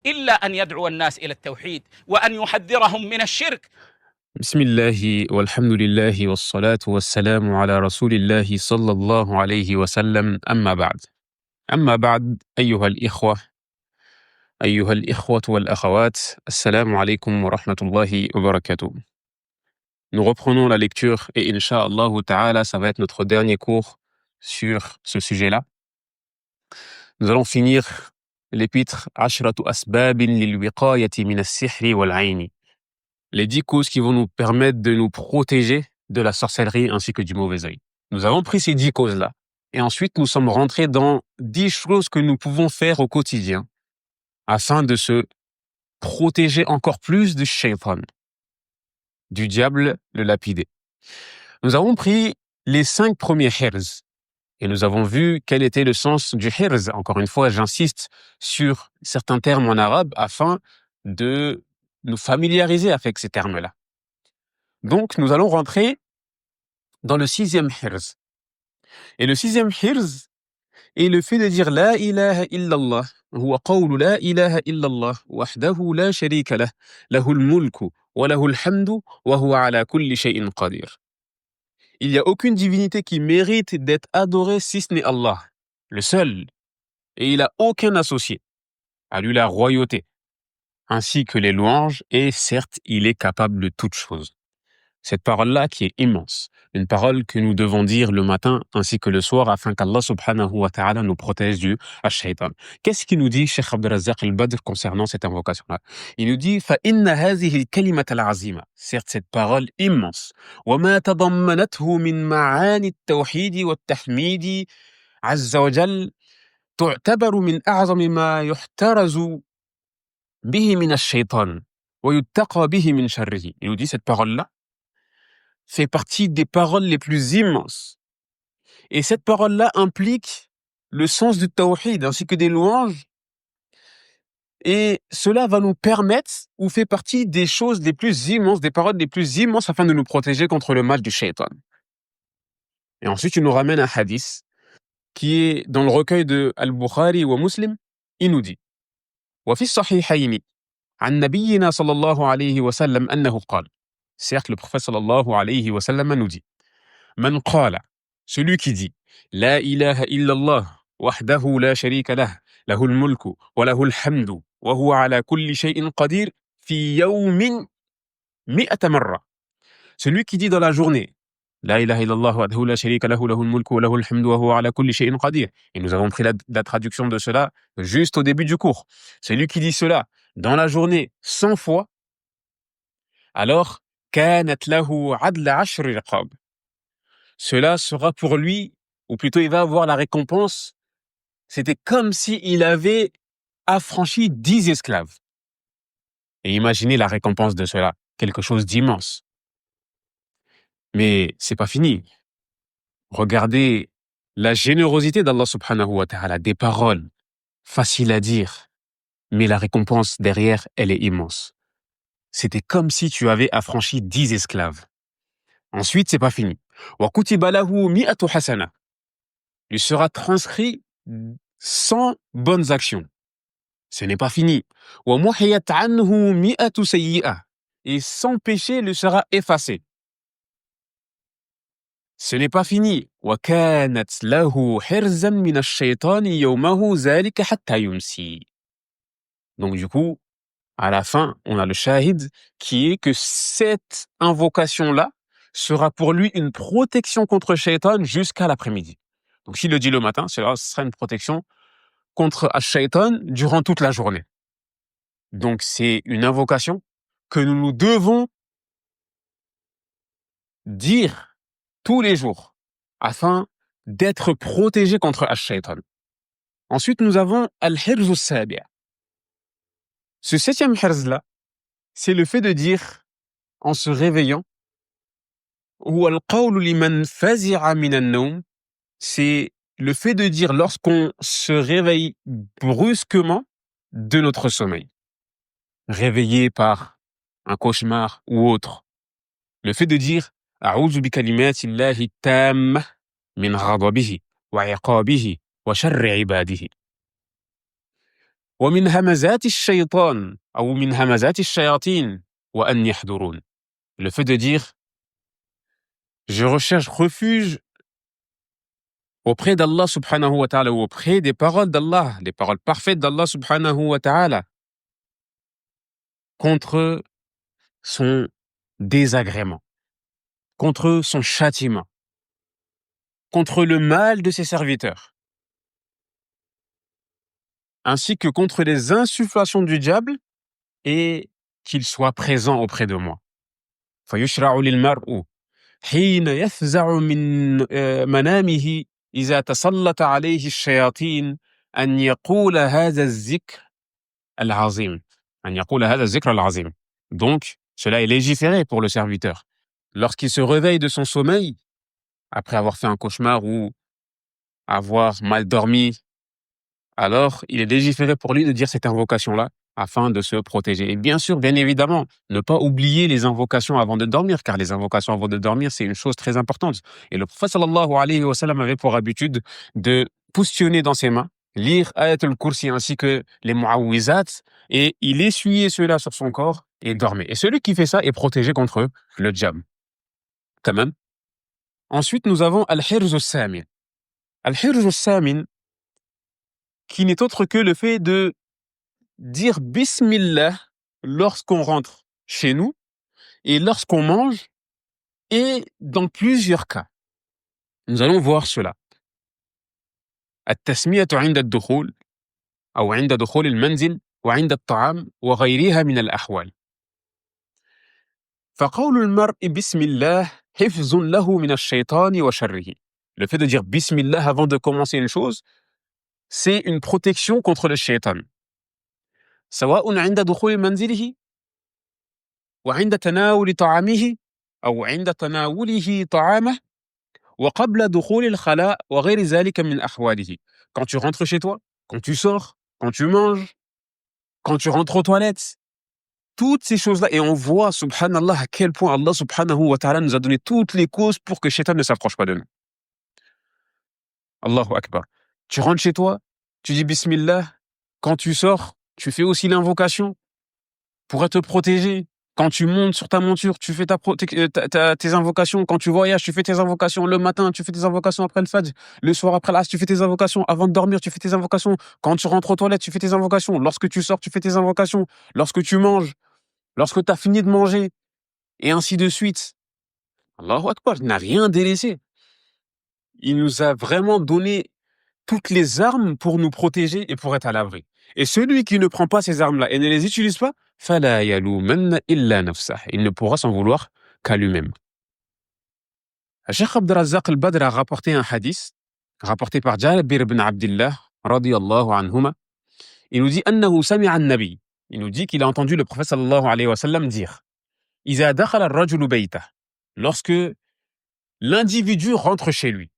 إلا أن يدعو الناس إلى التوحيد وأن يحذرهم من الشرك. بسم الله والحمد لله والصلاة والسلام على رسول الله صلى الله عليه وسلم أما بعد أيها الإخوة والأخوات السلام عليكم ورحمة الله وبركاته. Nous reprenons la lecture et Inch'Allah Ta'ala, ça va être notre dernier cours sur ce sujet-là. Nous allons finir l'épître Ashratu Asbabin lil wiqayati min as-sihri wal ayni. Les 10 causes qui vont nous permettre de nous protéger de la sorcellerie ainsi que du mauvais œil. Nous avons pris ces 10 causes-là et ensuite nous sommes rentrés dans 10 choses que nous pouvons faire au quotidien afin de se protéger encore plus du shaitan, du diable le lapidé. Nous avons pris les 5 premiers hirz et nous avons vu quel était le sens du hirz. Encore une fois, j'insiste sur certains termes en arabe afin de nous familiariser avec ces termes-là. Donc, nous allons rentrer dans le 6e hirz. Et le 6e hirz est le fait de dire La ilaha illallah, huwa qawlu la ilaha illallah, wahdahu la sharika lah, lahul mulku, wa lahul hamdu, wa huwa ala kulli shay'in qadir. Il n'y a aucune divinité qui mérite d'être adorée si ce n'est Allah, le seul. Et il n'a aucun associé. À lui la royauté, ainsi que les louanges, et certes, il est capable de toutes choses. Cette parole-là qui est immense, une parole que nous devons dire le matin ainsi que le soir afin qu'Allah subhanahu wa ta'ala nous protège du shaitan. Qu'est-ce qu'il nous dit, Cheikh Abdelrazak al-Badr, concernant cette invocation-là? Il nous dit فَإِنَّ هَذِهِ الْكَلِمَةَ الْعَظِيمَةَ. Certes, cette parole immense. وَمَا تَضَمَّنَتْهُ مِنْ مَعَانِ التَّوْحِيدِ وَالتَّحْمِيدِ عَزَّ وَجَلَّ تعتبر من أعظم ما يحترز به من الشيطان ويتقى به من شره. Il nous dit cette parole-là fait partie des paroles les plus immenses. Et cette parole-là implique le sens du tawhid ainsi que des louanges. Et cela va nous permettre, ou fait partie des choses les plus immenses, des paroles les plus immenses afin de nous protéger contre le mal du shaitan. Et ensuite, il nous ramène un hadith qui est dans le recueil de Al-Bukhari ou Muslim. Il nous dit وفي الصحيحين عن نبينا صلى الله عليه وسلم أنه قال. Certes, le prophète sallallahu alayhi wa sallam nous dit Man qala, celui qui dit La ilaha illallah, wahdahu la sharika lah, lahul mulku, wa lahul hamdu, wa huwa ala kulli shay'in qadir, fi yawmin mi'ata marra. Celui qui dit dans la journée La ilaha illallah, wahdahu la sharika lahu, lahul mulku, wa lahul hamdu, wa huwa ala kulli shay'in qadir. Et nous avons pris la traduction de cela juste au début du cours. Celui qui dit cela dans la journée 100 fois, alors كانت له عدل 10 رقاب. Cela sera pour lui, ou plutôt il va avoir la récompense, c'était comme s'il avait affranchi 10 esclaves. Et imaginez la récompense de cela, quelque chose d'immense. Mais c'est pas fini. Regardez la générosité d'Allah subhanahu wa ta'ala, des paroles faciles à dire, mais la récompense derrière, elle est immense. C'était comme si tu avais affranchi 10 esclaves. Ensuite, c'est pas fini. وَكُتِبَ لَهُ مِئَةُ حَسَنَةٍ. Il sera transcrit 100 bonnes actions. Ce n'est pas fini. وَمُحِيَتْ عَنْهُ مِئَةُ سَيِّئَةٍ. Et 100 péchés lui sera effacé. Ce n'est pas fini. وَكَانَتْ لَهُ حِرْزًا مِنَ الشَّيْطَانِ يَوْمَهُ ذَلِكَ حَتَّى يُمْسِي. Donc du coup, à la fin, on a le shahid qui est que cette invocation-là sera pour lui une protection contre shaitan jusqu'à l'après-midi. Donc s'il le dit le matin, ce sera une protection contre shaitan durant toute la journée. Donc c'est une invocation que nous devons dire tous les jours afin d'être protégés contre shaitan. Ensuite, nous avons al-hirz al-sabi'. Ce 7e hirz-là, c'est le fait de dire en se réveillant c'est le fait de dire lorsqu'on se réveille brusquement de notre sommeil, réveillé par un cauchemar ou autre. Le fait de dire أعوذ بكلمات الله التامة من غضبه وعقابه وشر عباده. ومن همزات الشيطان أو من همزات الشياطين وأن يحضرون. Le fait de dire je recherche refuge auprès d'Allah subhanahu wa ta'ala ou auprès des paroles d'Allah, les paroles parfaites d'Allah subhanahu wa ta'ala, contre son désagrément, contre son châtiment, contre le mal de ses serviteurs, ainsi que contre les insufflations du diable et qu'il soit présent auprès de moi. فيشرع للمرء حين يفزع من منامه إذا تسلط عليه الشياطين أن يقول هذا الذكر العظيم. أن يقول هذا الذكر العظيم. Donc, cela est légiféré pour le serviteur. Lorsqu'il se réveille de son sommeil, après avoir fait un cauchemar ou avoir mal dormi, alors il est légiféré pour lui de dire cette invocation-là afin de se protéger. Et bien sûr, bien évidemment, ne pas oublier les invocations avant de dormir, car les invocations avant de dormir, c'est une chose très importante. Et le prophète sallallahu alayhi wa sallam avait pour habitude de positionner dans ses mains, lire Ayat al-Kursi ainsi que les Mu'awwizat, et il essuyait cela sur son corps et dormait. Et celui qui fait ça est protégé contre le djam. Quand même. Ensuite, nous avons Al-Hirz al-Samin. Al-Hirz al-Samin, qui n'est autre que le fait de dire Bismillah lorsqu'on rentre chez nous et lorsqu'on mange et dans plusieurs cas. Nous allons voir cela. التسمية عند الدخول أو عند دخول المنزل وعند الطعام وغيرها من الأحوال. فقول المرء بسم الله حفظ له من الشيطان وشره. Le fait de dire Bismillah avant de commencer une chose, c'est une protection contre le shaitan. سواء عند دخول منزله وعند تناول طعامه أو عند تناوله طعامه وقبل دخول الخلاء وغير ذلك من أحواله. Quand tu rentres chez toi, quand tu sors, quand tu manges, quand tu rentres aux toilettes, toutes ces choses-là, et on voit, subhanallah, à quel point Allah subhanahu wa ta'ala nous a donné toutes les causes pour que Shaitan ne s'approche pas de nous. Allahu Akbar. Tu rentres chez toi, tu dis Bismillah, quand tu sors, tu fais aussi l'invocation pour te protéger. Quand tu montes sur ta monture, tu fais tes invocations. Quand tu voyages, tu fais tes invocations. Le matin, tu fais tes invocations après le Fajr. Le soir, après l'Asr, tu fais tes invocations. Avant de dormir, tu fais tes invocations. Quand tu rentres aux toilettes, tu fais tes invocations. Lorsque tu sors, tu fais tes invocations. Lorsque tu manges, lorsque tu as fini de manger, et ainsi de suite. Allahu Akbar, il n'a rien délaissé. Il nous a vraiment donné toutes les armes pour nous protéger et pour être à l'abri. Et celui qui ne prend pas ces armes-là et ne les utilise pas, فَلَا يَلُومَنَّ إِلَّا نَفْسَهُ. Il ne pourra s'en vouloir qu'à lui-même. Cheikh Abd al-Razzaq al-Badr a rapporté un hadith, rapporté par Jabir ibn Abdillah, radiyallahu anhuma. Il nous dit أنه سمع النبي. Il nous dit qu'il a entendu le prophète sallallahu alayhi wa sallam dire إذا دخل الرجل بيته. Lorsque l'individu rentre chez lui.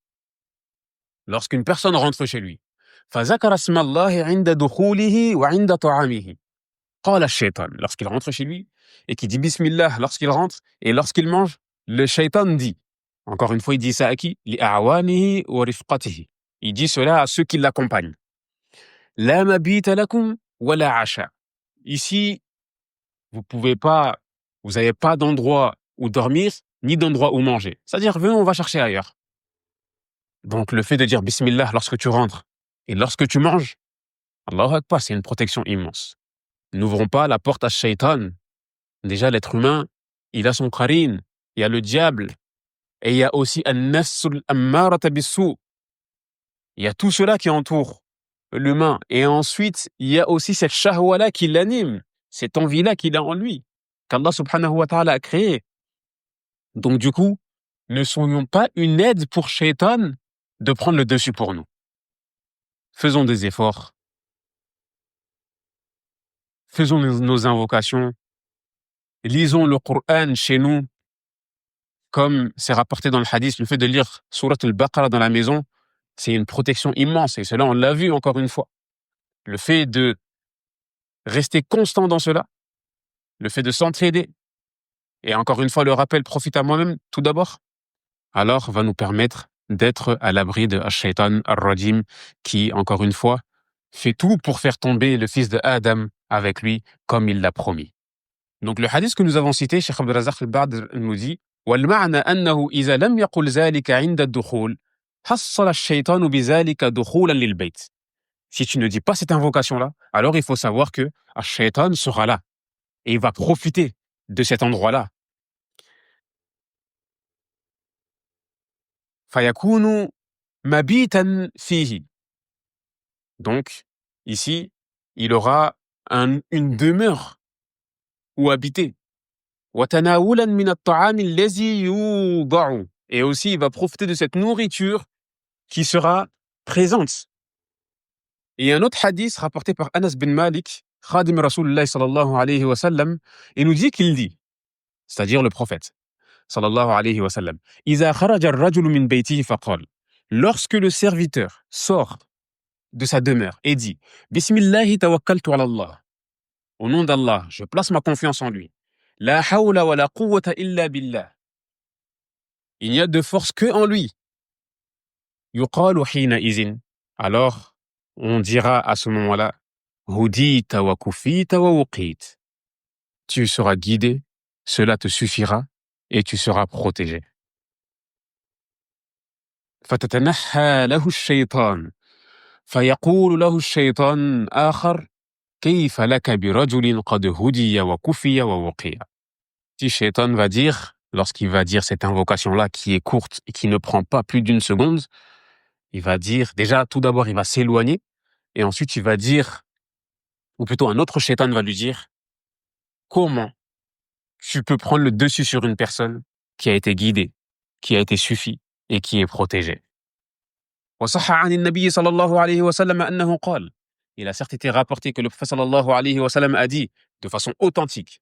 Lorsqu'une personne rentre chez lui. فذكر اسم الله عند دخوله وعند طعامه. قال الشيطان. Lorsqu'il rentre chez lui et qu'il dit Bismillah lorsqu'il rentre et lorsqu'il mange, le shaitan dit. Encore une fois, il dit ça à qui? لأعوانه ورفقته. Il dit cela à ceux qui l'accompagnent. لا مبيت لكم ولا عشاء. Ici, vous n'avez pas d'endroit où dormir, ni d'endroit où manger. C'est-à-dire, venez, on va chercher ailleurs. Donc, le fait de dire Bismillah lorsque tu rentres et lorsque tu manges, Allahu Akbar, c'est une protection immense. N'ouvrons pas la porte à Shaitan. Déjà, l'être humain, il a son qarin, il y a le diable, et il y a aussi an-nafsul ammarata bis-sou. Il y a tout cela qui entoure l'humain. Et ensuite, il y a aussi cette shahwa-là qui l'anime, cette envie-là qu'il a en lui, qu'Allah subhanahu wa ta'ala a créé. Donc, du coup, ne soyons pas une aide pour Shaitan de prendre le dessus pour nous. Faisons des efforts. Faisons nos invocations. Lisons le Coran chez nous. Comme c'est rapporté dans le hadith, le fait de lire Surat al-Baqarah dans la maison, c'est une protection immense. Et cela, on l'a vu encore une fois. Le fait de rester constant dans cela, le fait de s'entraider, et encore une fois, le rappel profite à moi-même, tout d'abord, alors va nous permettre d'être à l'abri de Ash-Shaytan ar-Rajim qui, encore une fois, fait tout pour faire tomber le fils de Adam avec lui, comme il l'a promis. Donc le hadith que nous avons cité, Cheikh Abdel Razak al-Badr nous dit وَالْمَعْنَى أَنَّهُ إِذَا لَمْ يَقُلْ ذَلِكَ عِنْدَ الدُّخُولِ حَصَّلَ الشَّيْطَانُ بِذَلِكَ دُخُولًا لِلْبَيْتِ. Si tu ne dis pas cette invocation-là, alors il faut savoir que Shaitan sera là et il va profiter de cet endroit-là. فَيَكُونُ مَبِيتًا فِيهِ. Donc, ici, il aura une demeure où habiter. وَتَنَاوُلًا مِنَ الطَّعَامِ الَّذِي يُوضَعُ. Et aussi, il va profiter de cette nourriture qui sera présente. Et un autre hadith rapporté par Anas bin Malik, Khadim Rasulullah sallallahu alayhi wa sallam, il nous dit qu'il dit, c'est-à-dire le prophète, sallallahu alayhi wa sallam, إِذَا خَرَجَ الرَّجُلُ مِنْ بَيْتِهِ فَقَالَ. Lorsque le serviteur sort de sa demeure et dit Bismillahi tawakkaltu ala Allah. Au nom d'Allah, je place ma confiance en lui. La hawla wa la quwwata illa billah. Il n'y a de force que en lui. Yuqalu hina izin. Alors, on dira à ce moment-là Hudita wa kufita wa wuqit. Tu seras guidé, cela te suffira et tu seras protégé. فتتنحى له الشيطان فيقول له الشيطان آخر كيف لك برجل قد هدي وكفي ووقي. Si Shaitan va dire, lorsqu'il va dire cette invocation-là qui est courte et qui ne prend pas plus d'une seconde, il va dire, déjà, tout d'abord, il va s'éloigner et ensuite il va dire, ou plutôt un autre Shaitan va lui dire, comment tu peux prendre le dessus sur une personne qui a été guidée, qui a été suffie et qui est protégée. وصح عن النبي صلى الله عليه وسلم أنه قال. Il a certes été rapporté que le prophète sallallahu alayhi wa sallam a dit de façon authentique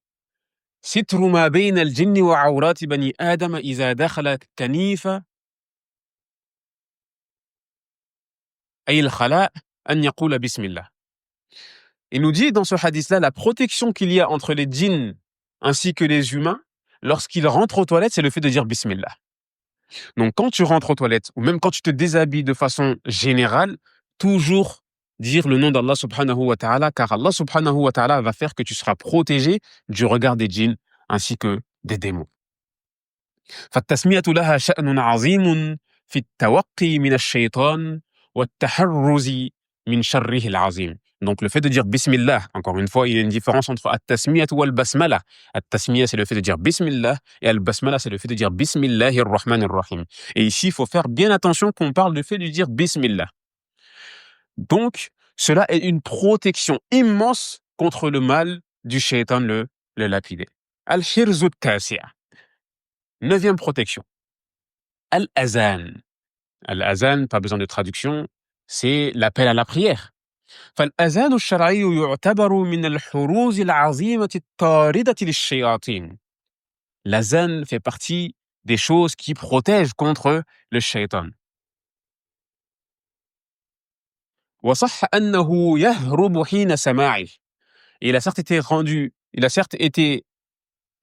ستر ما بين الجن وعورات بني آدم إذا دخل الكنيف أي الخلاء أن يقول بسم الله. Il nous dit dans ce hadith-là la protection qu'il y a entre les djinns ainsi que les humains lorsqu'ils rentrent aux toilettes, c'est le fait de dire Bismillah. Donc quand tu rentres aux toilettes ou même quand tu te déshabilles de façon générale, toujours dire le nom d'Allah subhanahu wa ta'ala, car Allah subhanahu wa ta'ala va faire que tu seras protégé du regard des djinns ainsi que des démons. فالتسمية لها شأن عظيم في التوقي من الشيطان والتحرز من شره العظيم. Donc le fait de dire Bismillah, encore une fois, il y a une différence entre At-Tasmiyat ou Al-Basmala. At-Tasmiyah, c'est le fait de dire Bismillah, et Al-Basmala, c'est le fait de dire Bismillahir Rahmanir Rahim. Et ici, il faut faire bien attention qu'on parle du fait de dire Bismillah. Donc, cela est une protection immense contre le mal du shaitan, le lapidé. Al-Hirzu Tasi'a. 9e protection. Al-Azan. Al-Azan, pas besoin de traduction, c'est l'appel à la prière. فالأذان الشرعي يعتبر من الحروز العظيمة الطاردة للشياطين. L'azan fait partie des choses qui protègent contre le shaitan. وصح أنه يهرب حين سماعه. Et il a certes été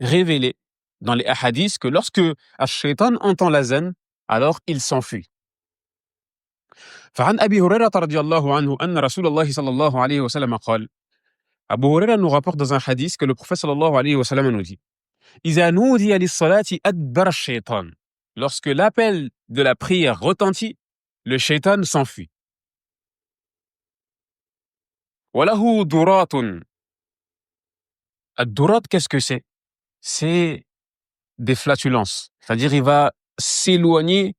révélé dans les hadiths que lorsque الشيطان entend l'azan, alors il s'enfuit. فعن أبي هريرة رضي الله عنه أن رسول الله صلى الله عليه وسلم قال. Abu Huraira nous rapporte dans un hadith que le prophète sallallahu alayhi wa sallam nous dit إذا نودي للصلاة أدبر الشيطان. Lorsque l'appel de la prière retentit, le shaitan s'enfuit. وله درات. الدرات, qu'est-ce que c'est? C'est des flatulences. C'est-à-dire il va s'éloigner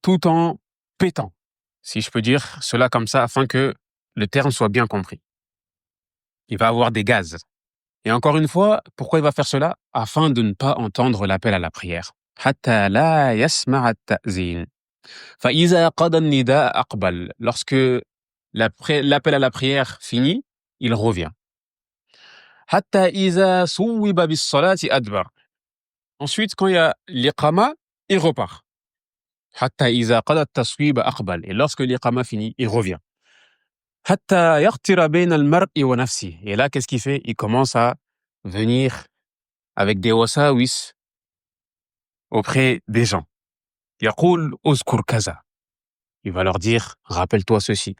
tout en pétant, si je peux dire cela comme ça afin que le terme soit bien compris. Il va avoir des gaz. Et encore une fois, pourquoi il va faire cela? Afin de ne pas entendre l'appel à la prière. حتى لا يسمع التأذين. فإذا قضى النداء أقبل. Lorsque l'appel à la prière finit, il revient. حتى إذا صوب بالصلاة أدبر. Ensuite, quand il y a l'iqama, il repart. حتى إذا قضى التصويب أقبل. Et lorsque l'iqama finit, il revient. حتى يخطر بين المرء ونفسه. Et là, qu'est-ce qu'il fait? Il commence à venir avec des wasawis auprès des gens. يقول أذكر كذا. Il va leur dire, rappelle-toi ceci.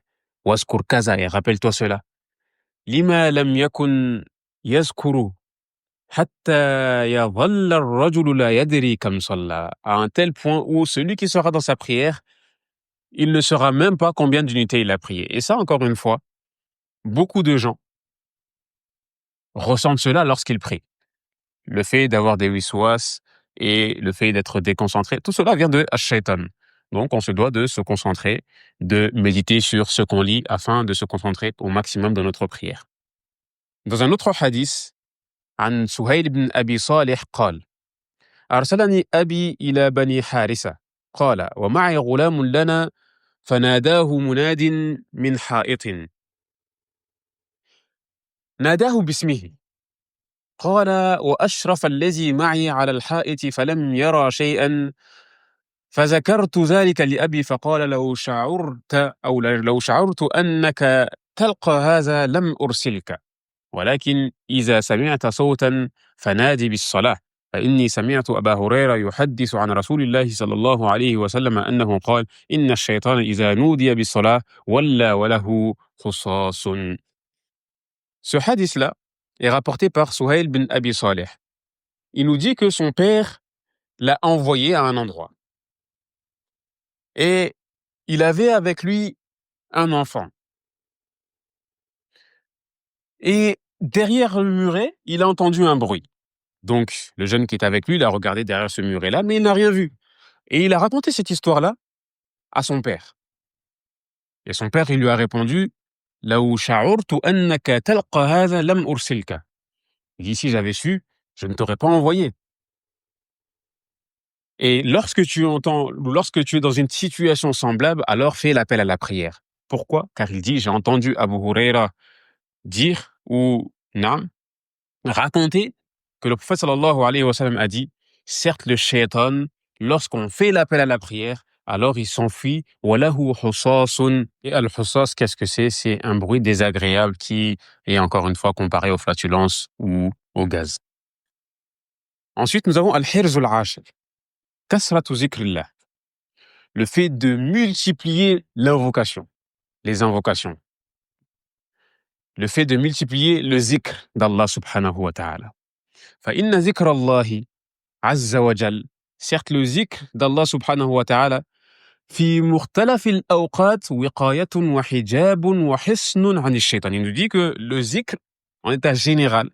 واذكر كذا et rappelle-toi cela. لما لم يكن يذكر حتى يظل الرجل لا يدري كم صلى. À un tel point où celui qui sera dans sa prière, il ne saura même pas combien d'unités il a prié. Et ça, encore une fois, beaucoup de gens ressentent cela lorsqu'ils prient. Le fait d'avoir des wiswas et le fait d'être déconcentré, tout cela vient de Ash-Shaytan. Donc, on se doit de se concentrer, de méditer sur ce qu'on lit afin de se concentrer au maximum dans notre prière. Dans un autre hadith, عن سهيل بن أبي صالح قال: أرسلني أبي إلى بني حارثة قال: ومعي غلام لنا فناداه مناد من حائط ناداه باسمه قال: وأشرف الذي معي على الحائط فلم يرى شيئا فذكرت ذلك لأبي فقال: لو شعرت أنك تلقى هذا لم أرسلك ولكن إذا سمعت صوتا فنادي بالصلاة فإني سمعت أبا هريرة يحدث عن رسول الله صلى الله عليه وسلم أنه قال: إن الشيطان إذا نودي بالصلاة ولى وله خصاص. Ce hadith-là est rapporté par Suhail bin Abi Saleh. Il nous dit que son père l'a envoyé à un endroit. Et il avait avec lui un enfant. Et derrière le muret, il a entendu un bruit. Donc, le jeune qui est avec lui, il a regardé derrière ce muret-là, mais il n'a rien vu. Et il a raconté cette histoire-là à son père. Et son père, il lui a répondu: لو شعرت أنك تلقى هذا لم أرسلك. Il dit: si j'avais su, je ne t'aurais pas envoyé. Et lorsque tu es dans une situation semblable, alors fais l'appel à la prière. Pourquoi? Car il dit: j'ai entendu Abu Huraira dire ou raconter que le prophète sallallahu alayhi wa sallam a dit: certes, le shaitan, lorsqu'on fait l'appel à la prière, alors il s'enfuit. Walahu husasun. Et al-husas, qu'est-ce que c'est? C'est un bruit désagréable qui est encore une fois comparé aux flatulences ou au gaz. Ensuite, nous avons al-hirz al-ashir. Kasratu zikrillah. Le fait de multiplier l'invocation, les invocations. Le fait de multiplier le zikr d'Allah subhanahu wa ta'ala. فإن ذكر الله عز وجل, certes le zikr d'Allah subhanahu wa ta'ala, في مختلف الأوقات وقاية وحجاب وحصن عن الشيطان. Il nous dit que le zikr, en état général,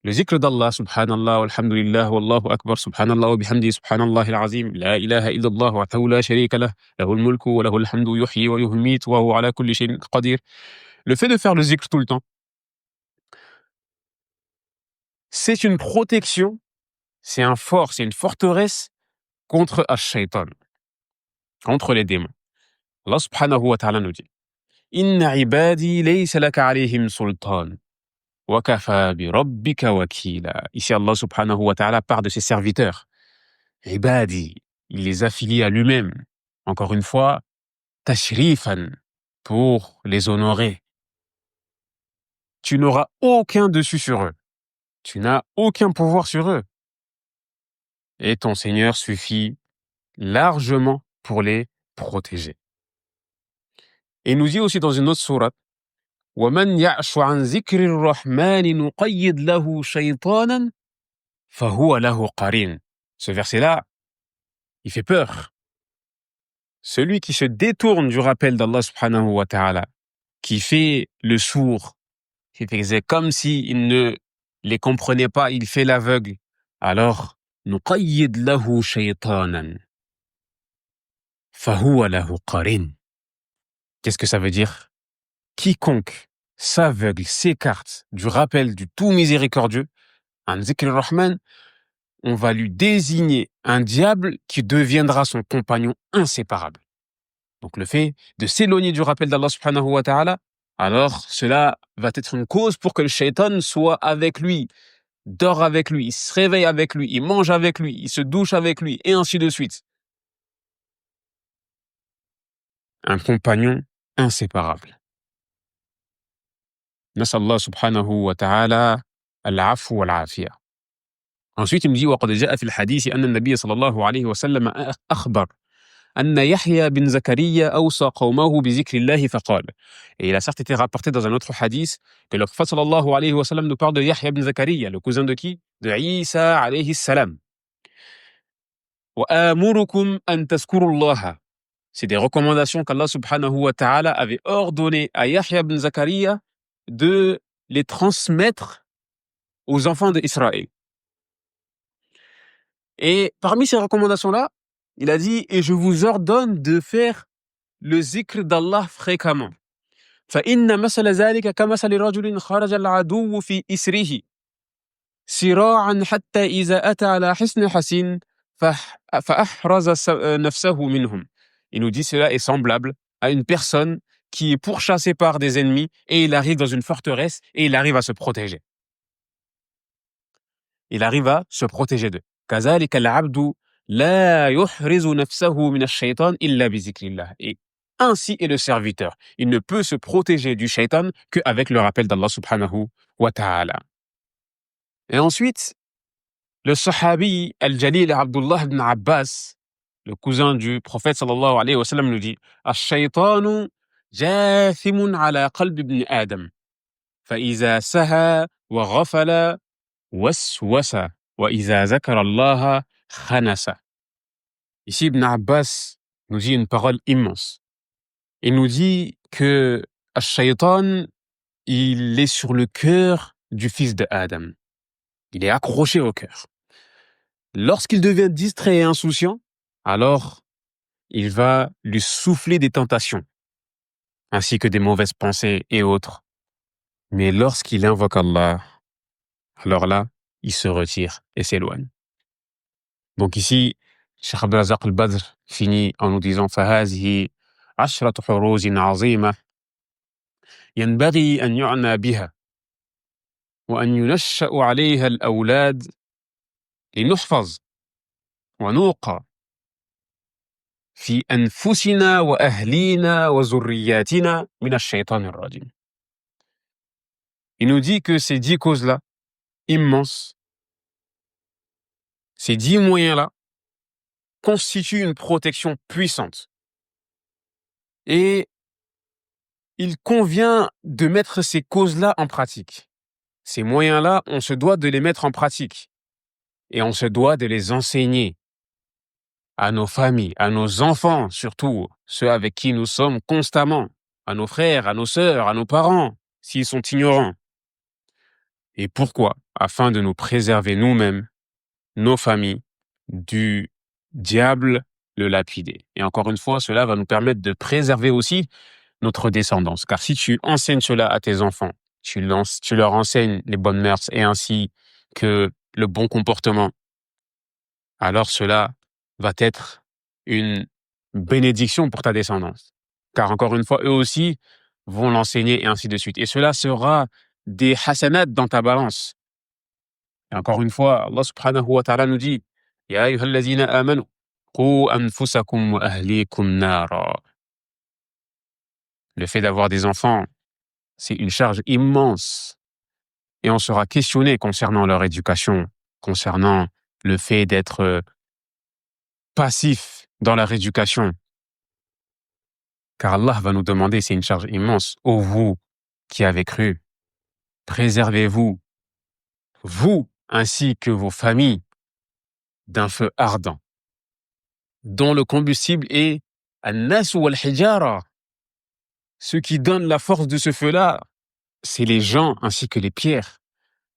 le zikr d'Allah, subhanallah, walhamdulillah, wallahu akbar, subhanallah wa bihamdi, subhanallah al-azim, la ilaha illallah, wahdahu la sharika lah, lahu al-mulku wa lahu al-hamdu, yuhyi wa yuhmit, wa huwa ala kulli shay'in qadir. Le fait de faire le zikr tout le temps, c'est une protection, c'est un fort, c'est une forteresse contre ash-shaytan, contre les démons. Allah subhanahu wa ta'ala nous dit: Inna ibadi laysa laka alayhim sultan wa kafa bi rabbika wakila. Ici, Allah subhanahu wa ta'ala parle de ses serviteurs. Ibadi, il les affilie à lui-même. Encore une fois, tashrifan, pour les honorer. Tu n'auras aucun dessus sur eux. Tu n'as aucun pouvoir sur eux. Et ton Seigneur suffit largement pour les protéger. Et il nous dit aussi dans une autre sourate: وَمَنْ يَعْشُ عَنْ ذِكْرِ الرَّحْمَنِ نُقَيِّدْ لَهُ شَيْطَانًا فَهُوَ لَهُ قَرِينٌ. Ce verset-là, il fait peur. Celui qui se détourne du rappel d'Allah subhanahu wa ta'ala, qui fait le sourd, qui faisait comme s'il ne les comprenait pas, il fait l'aveugle, alors نُقَيِّدْ لَهُ شَيْطَانًا فَهُوَ لَهُ قَرِينٌ. Qu'est-ce que ça veut dire? Quiconque s'aveugle, s'écarte du rappel du tout miséricordieux, un zikr rahman, on va lui désigner un diable qui deviendra son compagnon inséparable. Donc le fait de s'éloigner du rappel d'Allah subhanahu wa ta'ala, alors cela va être une cause pour que le shaitan soit avec lui, dort avec lui, il se réveille avec lui, il mange avec lui, il se douche avec lui, et ainsi de suite. Un compagnon inséparable. نسأل الله سبحانه وتعالى العفو والعافية. Ensuite, il me dit: وقد جاء في الحديث أن النبي صلى الله عليه وسلم أخبر أن يحيى بن زكريا أوصى قومه بذكر الله فقال. Et il a certes été rapporté dans un autre hadith que le prophète sallallahu alayhi wa sallam nous parle de Yahya ibn Zakaria, le cousin de qui? De Isa alayhi salam. وآمركم أن تذكروا الله. C'est des recommandations qu'Allah subhanahu wa ta'ala avait ordonné à Yahya ibn Zakaria de les transmettre aux enfants d'Israël. Et parmi ces recommandations-là, il a dit, et je vous ordonne de faire le zikr d'Allah fréquemment. فإن مثل ذلك كمثل رجل خرج العدو في إسره سراعا حتى إذا أتى على حصن حصين فأحرز نفسه منهم. Il nous dit cela est semblable à une personne qui est pourchassée par des ennemis et il arrive dans une forteresse et il arrive à se protéger. Il arrive à se protéger d'eux. كذلك العبد لا يحرز نفسه من الشيطان إلا بذكر الله. Et ainsi est le serviteur. Il ne peut se protéger du shaitan qu'avec le rappel d'Allah subhanahu wa ta'ala. Et ensuite, le sahabi al-jalil Abdullah ibn Abbas, le cousin du prophète sallallahu alayhi wa sallam, nous dit الشيطان جاثم على قلب ابن آدم فإذا سهى وغفل وسوس وإذا ذكر الله خنس. Ici, Ibn Abbas nous dit une parole immense. Il nous dit que Ash-Shaytan, il est sur le cœur du fils de Adam. Il est accroché au cœur. Lorsqu'il devient distrait et insouciant, alors il va lui souffler des tentations, ainsi que des mauvaises pensées et autres. Mais lorsqu'il invoque Allah, alors là, il se retire et s'éloigne. Donc ici, Cheikh Abdel Razak al-Badr finit en nous disant فهذه عشرة حروز عظيمة ينبغي أن يعنى بها وأن ينشأ عليها الأولاد لنحفظ ونوقى في أنفسنا وأهلينا وذرياتنا من الشيطان الرجيم. Il nous dit que ces 10 causes-là, immenses, ces 10 moyens-là, constituent une protection puissante. Et il convient de mettre ces causes-là en pratique. Ces moyens-là, on se doit de les mettre en pratique. Et on se doit de les enseigner à nos familles, à nos enfants, surtout ceux avec qui nous sommes constamment, à nos frères, à nos sœurs, à nos parents, s'ils sont ignorants. Et pourquoi? Afin de nous préserver nous-mêmes, nos familles, du diable le lapidé. Et encore une fois, cela va nous permettre de préserver aussi notre descendance. Car si tu enseignes cela à tes enfants, tu leur enseignes les bonnes mœurs et ainsi que le bon comportement, alors cela va être une bénédiction pour ta descendance. Car encore une fois, eux aussi vont l'enseigner et ainsi de suite. Et cela sera des hasanat dans ta balance. Et encore une fois, Allah subhanahu wa ta'ala nous dit Ya ayyuhallazina amanu qu anfusakum wa ahlikum nara. Le fait d'avoir des enfants, c'est une charge immense. Et on sera questionné concernant leur éducation, concernant le fait d'être passif dans leur éducation. Car Allah va nous demander, c'est une charge immense, ô vous qui avez cru, préservez-vous, vous ainsi que vos familles, d'un feu ardent, dont le combustible est an-nas wal-hijara. Ceux qui donnent la force de ce feu-là, c'est les gens ainsi que les pierres.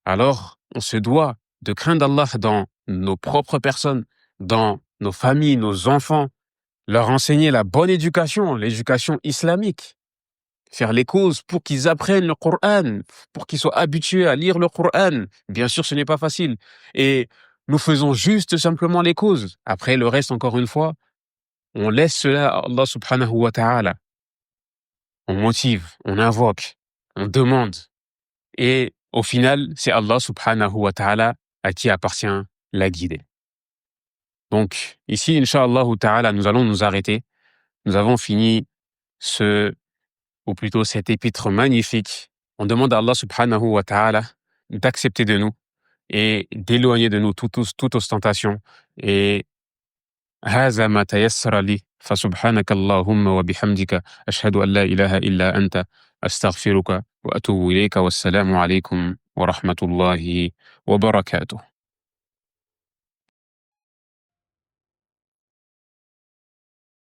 Alors, on se doit de craindre Allah dans nos propres personnes, dans nos familles, nos enfants, leur enseigner la bonne éducation, l'éducation islamique, faire les causes pour qu'ils apprennent le Coran, pour qu'ils soient habitués à lire le Coran. Bien sûr, ce n'est pas facile. Et nous faisons juste simplement les causes. Après, le reste, encore une fois, on laisse cela à Allah subhanahu wa ta'ala. On motive, on invoque, on demande. Et au final, c'est Allah subhanahu wa ta'ala à qui appartient la guidée. Donc, ici, Inch'Allah ta'ala, nous allons nous arrêter. Nous avons fini ou plutôt cet épître magnifique. On demande à Allah subhanahu wa ta'ala d'accepter de nous et d'éloigner de nous toute ostentation. Et هذا ما تيسر لي فسبحانك اللهم وبحمدك أشهد أن لا إله إلا أنت أستغفرك وأتوب إليك والسلام عليكم ورحمة الله وبركاته.